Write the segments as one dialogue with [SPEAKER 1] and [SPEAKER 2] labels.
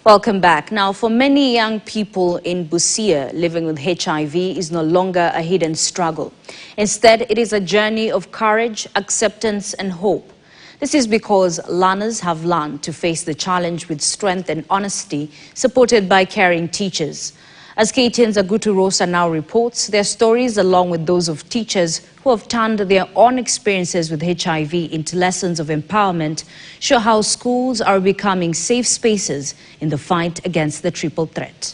[SPEAKER 1] Welcome back. Now, for many young people in Busia, living with HIV is no longer a hidden struggle. Instead, it is a journey of courage, acceptance, and hope. This is because learners have learned to face the challenge with strength and honesty, supported by caring teachers. As KTN's Agutu Rosa now reports, their stories, along with those of teachers who have turned their own experiences with HIV into lessons of empowerment, show how schools are becoming safe spaces in the fight against the triple threat.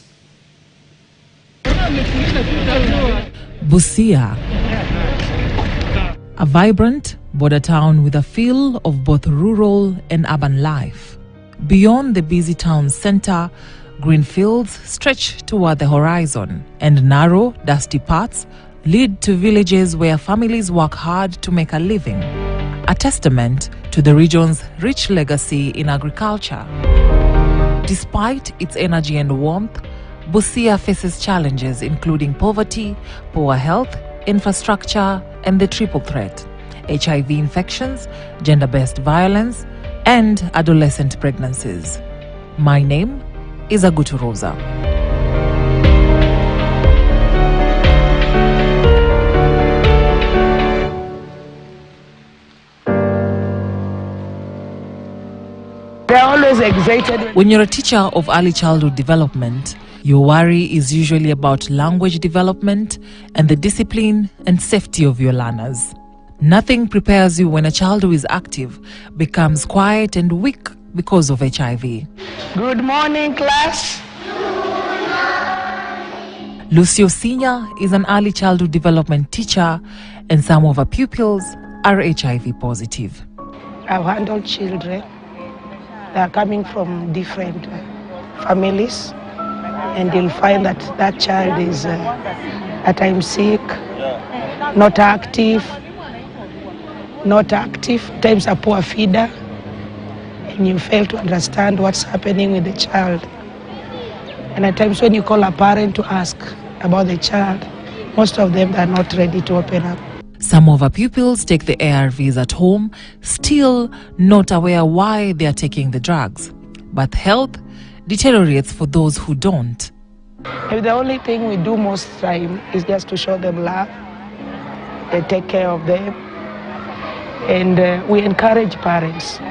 [SPEAKER 2] Busia, a vibrant border town with a feel of both rural and urban life. Beyond the busy town center, green fields stretch toward the horizon, and narrow, dusty paths lead to villages where families work hard to make a living, a testament to the region's rich legacy in agriculture. Despite its energy and warmth, Busia faces challenges including poverty, poor health, infrastructure, and the triple threat: HIV infections, gender-based violence, and adolescent pregnancies. My name is Agutu Rosa.
[SPEAKER 3] They're always excited.
[SPEAKER 2] When you're a teacher of early childhood development, your worry is usually about language development and the discipline and safety of your learners. Nothing prepares you when a child who is active becomes quiet and weak because of HIV.
[SPEAKER 3] Good morning, class.
[SPEAKER 2] Lucio Senior is an early childhood development teacher, and some of her pupils are HIV positive.
[SPEAKER 3] I've handled children that are coming from different families, and you'll find that that child is at times sick, not active, times a poor feeder, and you fail to understand what's happening with the child. And at times when you call a parent to ask about the child, most of them are not ready to open up.
[SPEAKER 2] Some of our pupils take the ARVs at home, still not aware why they are taking the drugs. But health deteriorates for those who don't.
[SPEAKER 3] If the only thing we do most time is just to show them love, they take care of them, and we encourage parents,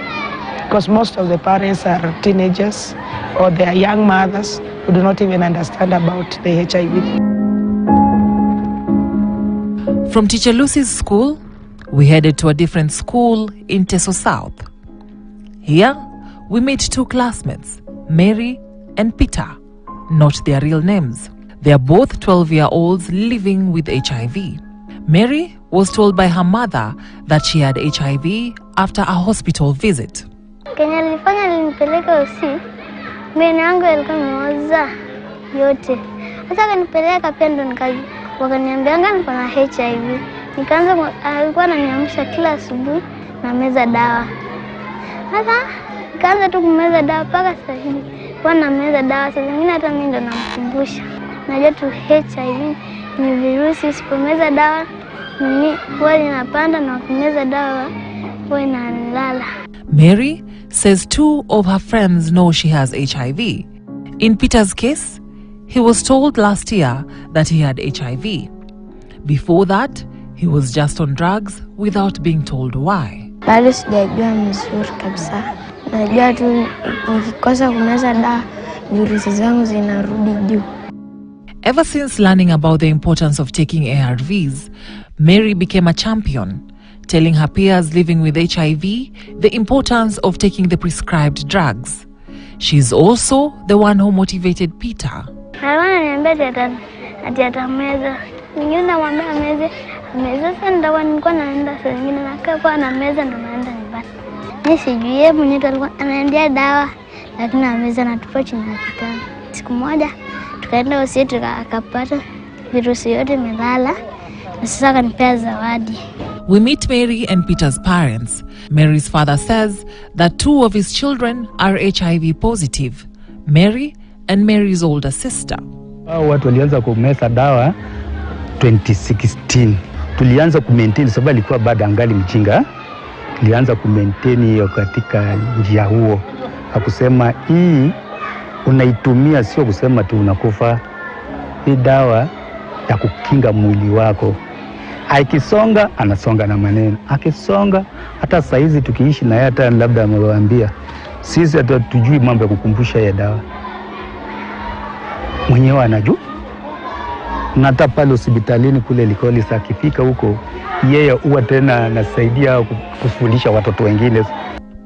[SPEAKER 3] because most of the parents are teenagers or they are young mothers who do not even understand about the HIV.
[SPEAKER 2] From Teacher Lucy's school, we headed to a different school in Teso South. Here, we meet two classmates, Mary and Peter, not their real names. They are both 12-year-olds living with HIV. Mary was told by her mother that she had HIV after a hospital visit.
[SPEAKER 4] Kenya nilifanya nilipeleka usi, mimi yangu ilikuwa imeoza yote. Sasa kanipeleka pia ndo wakaniambianga niko na HIV. Nikaanza, alikuwa ananiamsha kila asubuhi na meza dawa. Sasa nikaanza tu kumeza dawa mpaka sasa hivi. Kwa na meza dawa, sasa zingine hata mimi ndo namkumbusha. Najua tu HIV ni virusi, usipomeza dawa mimi huwa inapanda, na ukimeza dawa huwa inalala.
[SPEAKER 2] Mary says two of her friends know she has HIV. In Peter's case, he was told last year that he had HIV. Before that, he was just on drugs without being told why.
[SPEAKER 4] Bado sijajua mzuri kabisa. Najua tu nikikosa kumeza dawa virusi zangu zinarudi juu.
[SPEAKER 2] Ever since learning about the importance of taking ARVs, Mary became a champion, telling her peers living with HIV the importance of taking the prescribed drugs. She's also the one who motivated Peter.
[SPEAKER 4] Tukaenda Busia akapata virusi yote imelala, na sasa akanipea zawadi.
[SPEAKER 2] We meet Mary and Peter's parents. Mary's father says that two of his children are HIV positive, Mary and Mary's older sister.
[SPEAKER 5] Watu walianza kumeza dawa 2016. Tulianza kumaintain sababu alikuwa bado angali mjinga. Tulianza kumaintain hiyo katika njia huo. Hakusema hii unaitumia sio kusema tu unakufa. Hii dawa ya kukinga mwili wako. Akisonga anasonga na maneno. Akisonga hata saizi tukiishi na hata labda amewaambia sisi hata tujui mambo ya kukumbusha ya dawa. Mwenyewe anajua. Na hata pale hospitalini kule Likoli akifika huko yeye huwa tena anasaidia kufundisha watoto wengine.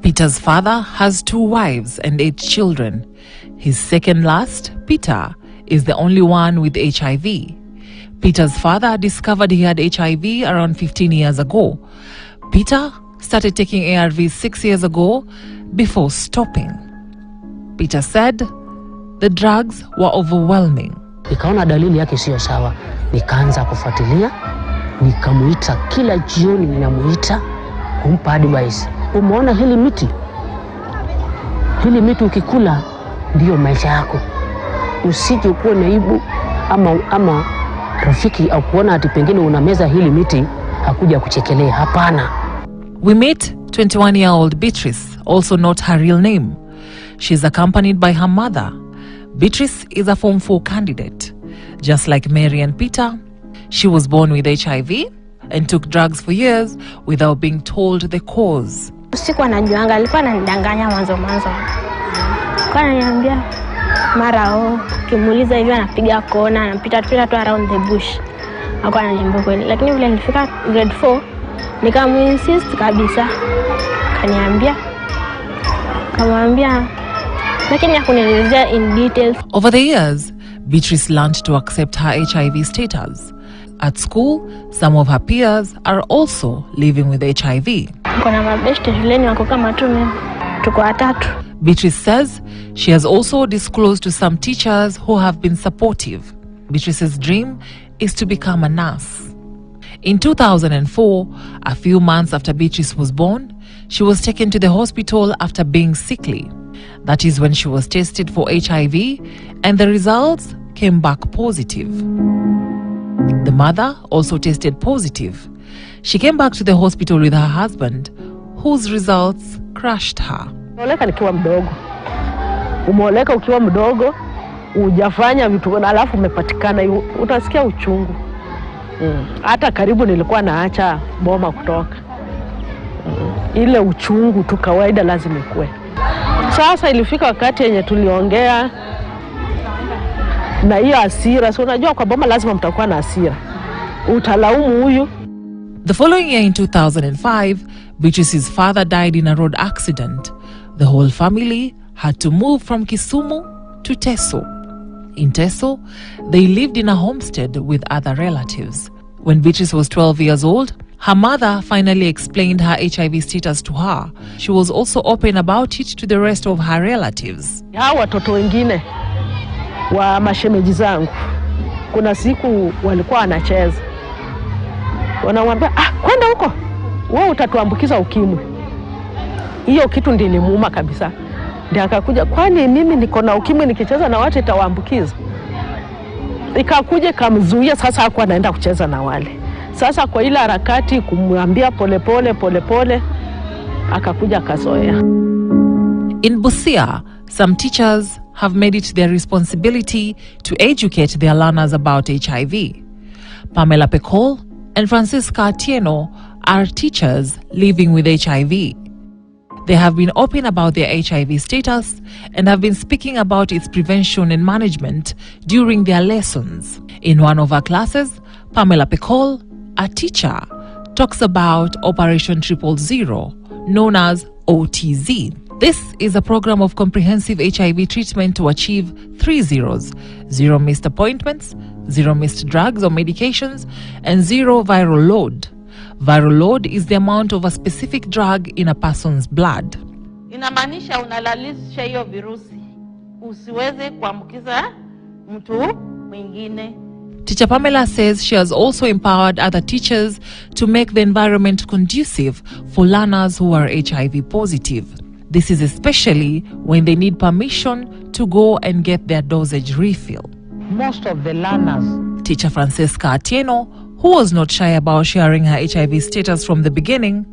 [SPEAKER 2] Peter's father has 2 wives and 8 children. His second last, Peter, is the only one with HIV. Peter's father discovered he had HIV around 15 years ago. Peter started taking ARVs 6 years ago before stopping. Peter said the drugs were overwhelming.
[SPEAKER 6] Nikaona dalili yake sio sawa. Nikaanza kufuatilia. Nikamuita kila jioni, ninamuita kumpa advice. Umeona hili miti? Hili miti ukikula ndio maisha yako. Usije kuwa naibu ama rafiki au kuona ati pengine unameza hili miti hakuja kuchekelea. Hapana.
[SPEAKER 2] We meet 21-year-old Beatrice, also not her real name. She's accompanied by her mother. Beatrice is a Form 4 candidate. Just like Mary and Peter, she was born with HIV and took drugs for years without being told the cause.
[SPEAKER 7] Siku anajuanga, alikuwa ananidanganya mwanzo. Kwa ananiambia mara kimuuliza hivi anapiga kona, anapita tu around the bush. Hakuwa ananiambia kweli. Lakini vile nilifika grade 4, nikamuinsist kabisa. Kamwambia lakini hakunielezea in details.
[SPEAKER 2] Over the years, Beatrice learned to accept her HIV status. At school, some of her peers are also living with HIV.
[SPEAKER 7] Kuna mabeshte shuleni wako kama tuko watatu.
[SPEAKER 2] Beatrice says she has also disclosed to some teachers who have been supportive. Beatrice's dream is to become a nurse. In 2004, a few months after Beatrice was born, she was taken to the hospital after being sickly. That is when she was tested for HIV and the results came back positive. The mother also tested positive. She came back to the hospital with her husband, whose results crushed her.
[SPEAKER 3] Umeoleka nikiwa mdogo. Umeoleka ukiwa mdogo, hujafanya vitu alafu umepatikana, utasikia uchungu. Hata karibu nilikuwa naacha boma kutoka. Ile uchungu tu kawaida lazima ikue. Sasa ilifika wakati yenye tuliongea na hiyo hasira. So unajua kwa boma lazima mtakuwa na hasira. Utalaumu huyu.
[SPEAKER 2] The following year in 2005, Beatrice's father died in a road accident. The whole family had to move from Kisumu to Teso. In Teso, they lived in a homestead with other relatives. When Beatrice was 12 years old, her mother finally explained her HIV status to her. She was also open about it to the rest of her relatives.
[SPEAKER 3] Hawa watoto wengine wa mashemeji zangu, kuna siku walikuwa wanacheza. Wanamwambia, kwenda huko, wewe utatuambukiza ukimwi. Hiyo kitu ndiyo ilimuuma kabisa. Ndio akakuja, kwani mimi niko na ukimwi nikicheza na watu itawaambukiza? Ikakuja kamzuia, sasa hakuwa anaenda kucheza na wale. Sasa kwa ile harakati kumwambia pole akakuja akazoea.
[SPEAKER 2] In Busia, some teachers have made it their responsibility to educate their learners about HIV. Pamela Pekol and Francisca Atieno are teachers living with HIV. They have been open about their HIV status and have been speaking about its prevention and management during their lessons. In one of her classes, Pamela Pekol, a teacher, talks about Operation 000, known as OTZ. This is a program of comprehensive HIV treatment to achieve 3 zeros: 0 missed appointments, 0 missed drugs or medications, and 0 viral load. Viral load is the amount of a specific drug in a person's blood.
[SPEAKER 8] Inamaanisha unalalisha hiyo virusi usiweze kuambukiza mtu mwingine.
[SPEAKER 2] Teacher Pamela says she has also empowered other teachers to make the environment conducive for learners who are HIV positive. This is especially when they need permission to go and get their dosage refill.
[SPEAKER 6] Most of the learners.
[SPEAKER 2] Teacher Francisca Atieno, who was not shy about sharing her HIV status from the beginning,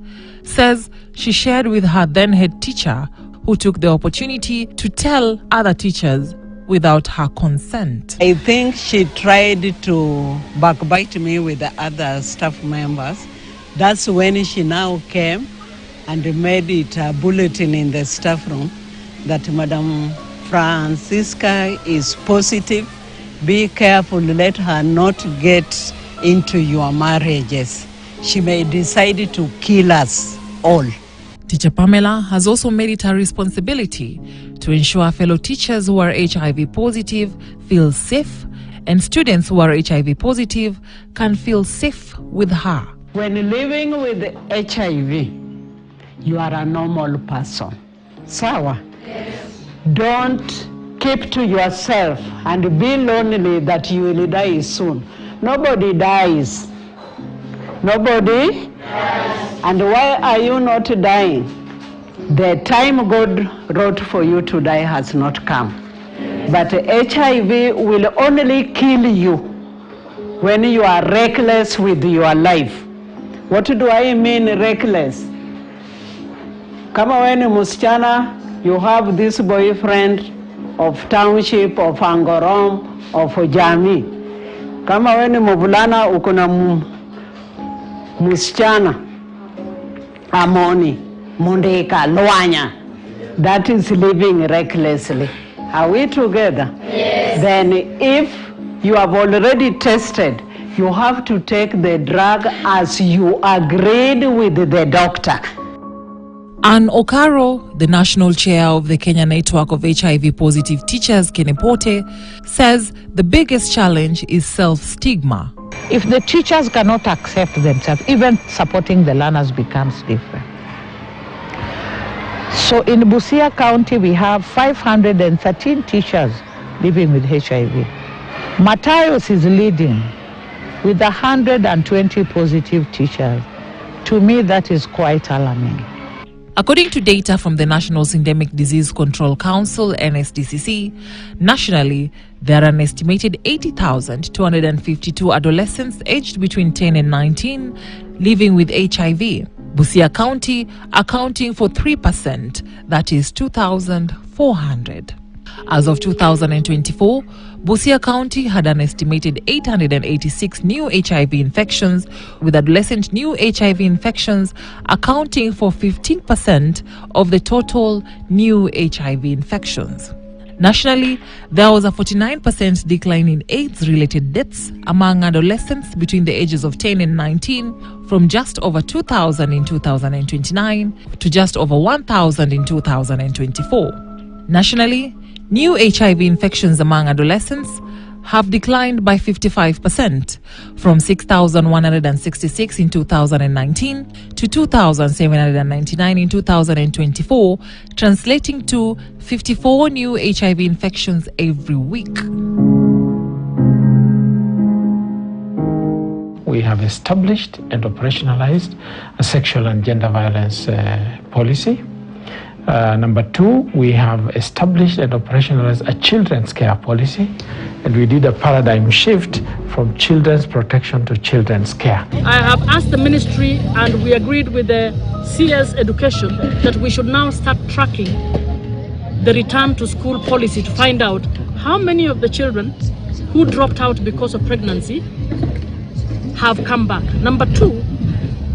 [SPEAKER 2] says she shared with her then head teacher, who took the opportunity to tell other teachers without her consent.
[SPEAKER 9] I think she tried to backbite me with the other staff members. That's when she now came and made it a bulletin in the staff room that Madam Francisca is positive. Be careful, let her not get into your marriages. She may decide to kill us all.
[SPEAKER 2] Teacher Pamela has also made it her responsibility to ensure fellow teachers who are HIV positive feel safe, and students who are HIV positive can feel safe with her.
[SPEAKER 6] When living with HIV, you are a normal person. Sawa? Yes. Don't keep to yourself and be lonely that you will die soon. Nobody dies. Nobody? Yes. And why are you not dying? The time God wrote for you to die has not come. But HIV will only kill you when you are reckless with your life. What do I mean reckless? Kama when msichana, you have this boyfriend of township, of Angorom, of Jami. Kama when mvulana ukuna msichana, Amoni, Mundeka, Luanya. That is living recklessly. Are we together? Yes. Then if you have already tested, you have to take the drug as you agreed with the doctor.
[SPEAKER 2] Ann Okaro, the national chair of the Kenya Network of HIV-positive teachers, Kenepote, says the biggest challenge is self-stigma.
[SPEAKER 10] If the teachers cannot accept themselves, even supporting the learners becomes different. So in Busia County, we have 513 teachers living with HIV. Matayos is leading with 120 positive teachers. To me, that is quite alarming.
[SPEAKER 2] According to data from the National Syndemic Disease Control Council, NSDCC, nationally, there are an estimated 80,252 adolescents aged between 10 and 19 living with HIV. Busia County accounting for 3%, that is 2,400. As of 2024, Busia County had an estimated 886 new HIV infections, with adolescent new HIV infections accounting for 15% of the total new HIV infections. Nationally, there was a 49% decline in AIDS-related deaths among adolescents between the ages of 10 and 19, from just over 2,000 in 2029 to just over 1,000 in 2024. Nationally, new HIV infections among adolescents have declined by 55%, from 6,166 in 2019 to 2,799 in 2024, translating to 54 new HIV infections every week.
[SPEAKER 11] We have established and operationalized a sexual and gender violence policy. Number two, we have established and operationalized a children's care policy, and we did a paradigm shift from children's protection to children's care.
[SPEAKER 12] I have asked the ministry, and we agreed with the CS Education, that we should now start tracking the return to school policy to find out how many of the children who dropped out because of pregnancy have come back. Number two,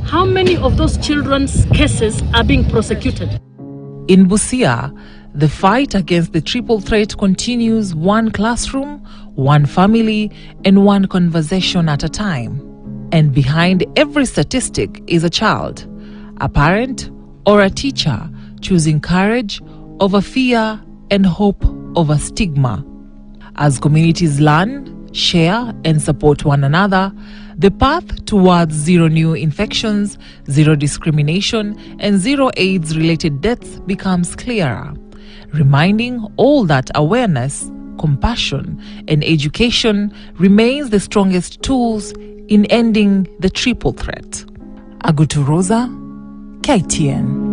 [SPEAKER 12] how many of those children's cases are being prosecuted?
[SPEAKER 2] In Busia, the fight against the triple threat continues, one classroom, one family, and one conversation at a time. And behind every statistic is a child, a parent, or a teacher choosing courage over fear and hope over stigma. As communities learn, share, and support one another, the path towards zero new infections, zero discrimination, and zero AIDS-related deaths becomes clearer, reminding all that awareness, compassion, and education remains the strongest tools in ending the triple threat. Agutu Rosa, KTN.